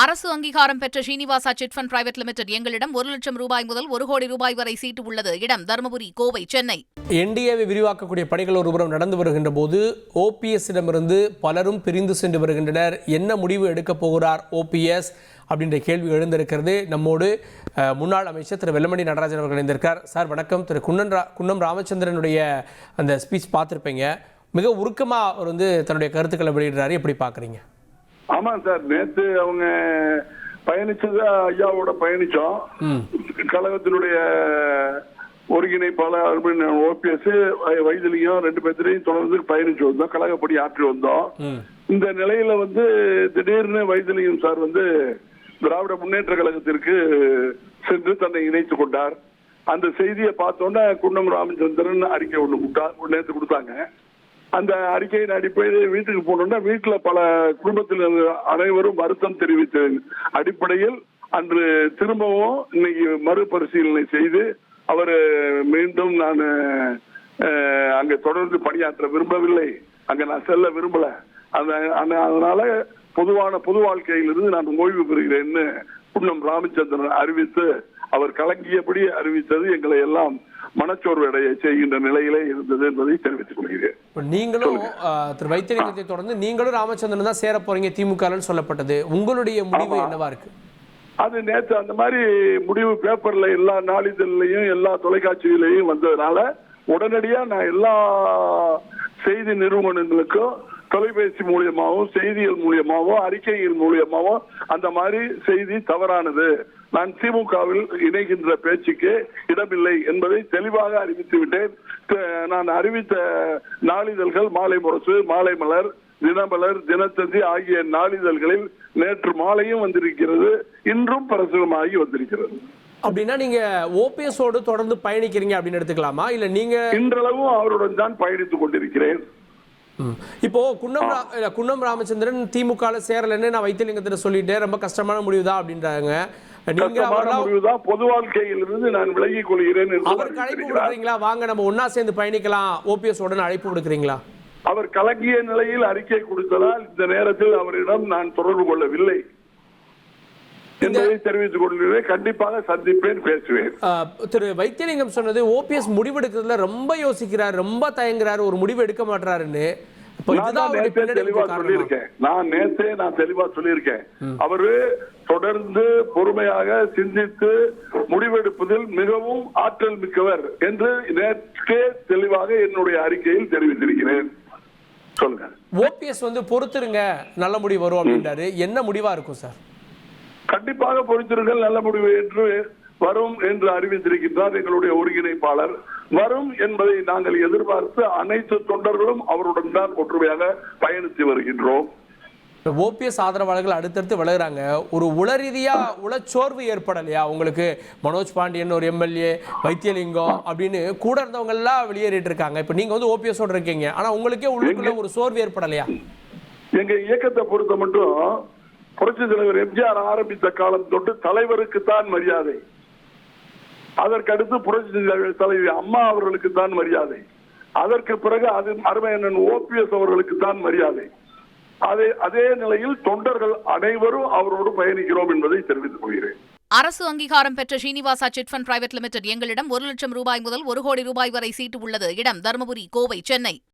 அரசு அங்கீகாரம் பெற்ற Srinivasa chit fund private limited எங்களிடம் 1 லட்சம் ரூபாய் முதல் 1 கோடி ரூபாய் வரை சீட்டு உள்ளது. இடம் தருமபுரி, கோவை, சென்னை. என்டிஏவை விரிவாக்கக்கூடிய பணிகள் ஒருபுறம் நடந்து வருகின்ற போது ஓபிஎஸ்ஸிடமிருந்து பலரும் பிரிந்து சென்று வருகின்றனர். என்ன முடிவு எடுக்கப் போகிறார் ஓபிஎஸ் அப்படின்ற கேள்வி எழுந்திருக்கிறது. நம்மோடு முன்னாள் அமைச்சர் திரு வெல்லமண்டி நடராஜன் அவர்கள் இணைந்திருக்கார். சார் வணக்கம். திரு குன்னம் ராமச்சந்திரனுடைய அந்த ஸ்பீச் பார்த்துருப்பீங்க. மிக உருக்கமாக அவர் தன்னுடைய கருத்துக்களை வெளியிடுறாரு. எப்படி பார்க்குறீங்க? ஆமா சார், நேற்று அவங்க பயணிச்சது ஐயாவோட பயணிச்சோம். கழகத்தினுடைய ஒருங்கிணைப்பாளர் ஓபிஎஸ் வைத்திலிங்கம் 2 பேர்த்தையும் தொடர்ந்து பயணிச்சு வந்தோம், கழகப்படி ஆற்றி வந்தோம். இந்த நிலையில திடீர்னு வைத்திலிங்கம் சார் திராவிட முன்னேற்ற கழகத்திற்கு சென்று தன்னை இணைத்துக் கொண்டார். அந்த செய்தியை பார்த்தோன்னா குன்னம் ராமச்சந்திரன் அறிக்கை ஒண்ணு நேற்று கொடுத்தாங்க. அந்த அறிக்கையின் அடிப்படையில் வீட்டுக்கு போனோம்னா வீட்டுல பல குடும்பத்தில் அனைவரும் வருத்தம் தெரிவித்த அடிப்படையில் அன்று திரும்பவும் இன்னைக்கு மறுபரிசீலனை செய்து அவர் மீண்டும் நான் அங்க தொடர்ந்து பணியாற்ற விரும்பவில்லை, அங்க நான் செல்ல விரும்பல, அதனால பொது வாழ்க்கையிலிருந்து நான் ஓய்வு பெறுகிறேன்னு குன்னம் ராமச்சந்திரன் அறிவித்து அவர் கலங்கியபடி அறிவித்தது எங்களை எல்லாம் மனச்சோர்வடைய செய்கின்ற நிலையிலே இருந்தது என்பதை தெரிவித்துக் கொள்கிறேன். நீங்களும் திரு வைத்திலிங்கத்தை தொடர்ந்து நீங்களும் ராமச்சந்திரன் தான் சேர போறீங்க திமுக சொல்லப்பட்டது. உங்களுடைய முடிவு என்னவா இருக்கு? அது நேற்று அந்த மாதிரி முடிவு பேப்பர்ல எல்லா நாளிதழையும் எல்லா தொலைக்காட்சிகளையும் வந்ததுனால உடனடியா நான் எல்லா செய்தி நிறுவனங்களுக்கும் தொலைபேசி மூலியமாகவும் செய்திகள் மூலியமாகவும் அறிக்கைகள் மூலியமாகவும் அந்த மாதிரி செய்தி தவறானது, நான் திமுகவில் இணைகின்ற பேச்சுக்கு இடமில்லை என்பதை தெளிவாக அறிவித்து விட்டேன். நான் அறிவித்த நாளிதழ்கள் மாலை முரசு, மாலை மலர், தினமலர், தினத்தந்தி ஆகிய நாளிதழ்களில் நேற்று மாலையும் வந்திருக்கிறது, இன்றும் பிரசுரமாகி வந்திருக்கிறது. அப்படின்னா நீங்க ஓபிஎஸோடு தொடர்ந்து பயணிக்கிறீங்க அப்படின்னு எடுத்துக்கலாமா? இல்ல நீங்க இன்றளவும் அவருடன் தான் பயணித்துக் கொண்டிருக்கிறேன். இப்போ குன்னம் ராமச்சந்திரன் திமுக சேரலன்னு நான் வைத்திலிங்கத்திட்ட சொல்லிட்டேன், ரொம்ப கஷ்டமான முடிவுதான் அப்படின்றாங்க. பொது வாழ்க்கையிலிருந்து நான் விலகிக் கொள்கிறேன். அவருக்கு அழைப்பு கொடுக்குறீங்களா? வாங்க நம்ம ஒன்னா சேர்ந்து பயணிக்கலாம், ஓபிஎஸ் உடன் அழைப்பு கொடுக்குறீங்களா? அவர் கலங்கிய நிலையில் அறிக்கை கொடுத்ததால் இந்த நேரத்தில் அவரிடம் நான் தொடர்பு கொள்ளவில்லை என்பதை தெரிவித்துக் கொள்கிறேன். கண்டிப்பாக சந்திப்பேன், பேசுவேன். திரு வைத்திலிங்கம் சொன்னது ஓபிஎஸ் முடிவெடுக்கிறதுல ரொம்ப யோசிக்கிறார், ரொம்ப தயங்குறாரு, ஒரு முடிவு எடுக்க மாட்டாருன்னு. நான் தெளிவா சொல்லியிருக்கேன். அவரு தொடர்ந்து பொறுமையாக சிந்தித்து முடிவெடுப்பதில் மிகவும் ஆற்றல் மிக்கவர் என்று நேற்றே தெளிவாக என்னுடைய அறிக்கையில் தெரிவித்திருக்கிறேன். சொல்லுங்க. ஓபிஎஸ் பொறுத்துருங்க, நல்ல முடிவு வரும் அப்படின்றாரு. என்ன முடிவா இருக்கும் சார்? கண்டிப்பாக பொறுத்திருங்கள், நல்ல முடிவு என்று வரும் என்று அறிவித்திருக்கின்றார் எங்களுடைய ஒருங்கிணைப்பாளர். வரும் என்பதை நாங்கள் எதிர்பார்த்து அனைத்து தொண்டர்களும் அவருடன் தான் ஒற்றுமையாக பயணித்து வருகின்றோம். ஓபிஎஸ் ஆதரவாளர்கள் அடுத்தடுத்து விலகுறாங்க. ஒரு உளச்சோர்வு ஏற்படலையா உங்களுக்கு? மனோஜ் பாண்டியன் ஒரு எம்எல்ஏ, வைத்தியலிங்கம் அப்படின்னு கூட இருந்தவங்க எல்லாம் வெளியேறிட்டு இருக்காங்க. இப்ப நீங்க ஓபிஎஸோட இருக்கீங்க, ஆனா உங்களுக்கே உள்ளுக்குள்ள ஒரு சோர்வு ஏற்படலையா? எங்க இயக்கத்தை பொறுத்த மட்டும் புரட்சி தலைவர் எம்ஜிஆர் ஆரம்பித்த காலம் தொட்டு தலைவருக்கு தான் மரியாதை, அதற்கடுத்து புரட்சி தலைவி அம்மா அவர்களுக்கு தான் மரியாதை, அதற்கு பிறகு அருமையண்ணன் ஓபிஎஸ் அவர்களுக்கு தான் மரியாதை. அதே நிலையில் தொண்டர்கள் அனைவரும் அவரோடு பயணிக்கிறோம் என்பதை தெரிவித்துக் கொள்கிறேன். அரசு அங்கீகாரம் பெற்ற Srinivasa chit fund private limited எங்களிடம் 1 லட்சம் ரூபாய் முதல் 1 கோடி ரூபாய் வரை சீட்டு உள்ளது. இடம் தருமபுரி, கோவை, சென்னை.